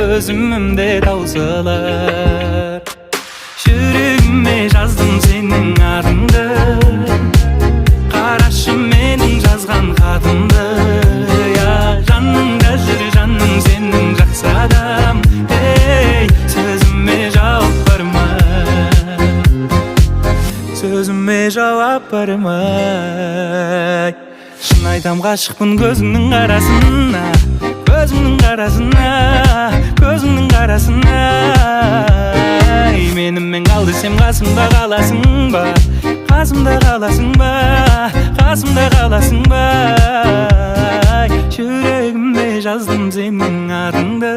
көзүмдө таусылар. Жүрегиме жаздым сенің атыңды, қарашы менің жазған хатымды. Жаныңда жүр жаным сенің жақсы адам. Сөзіме жауап барма, сөзіме жауап бармай. Шын айтам ғашықпын көзіңнің қарасына, көзіңнің қарасына, көзіңнің қарасына. Менімен қал десем қасымда қаласың ба, қасымда қаласың ба, қасымда қаласың ба. Жүрегіме жаздым сенің атыңды.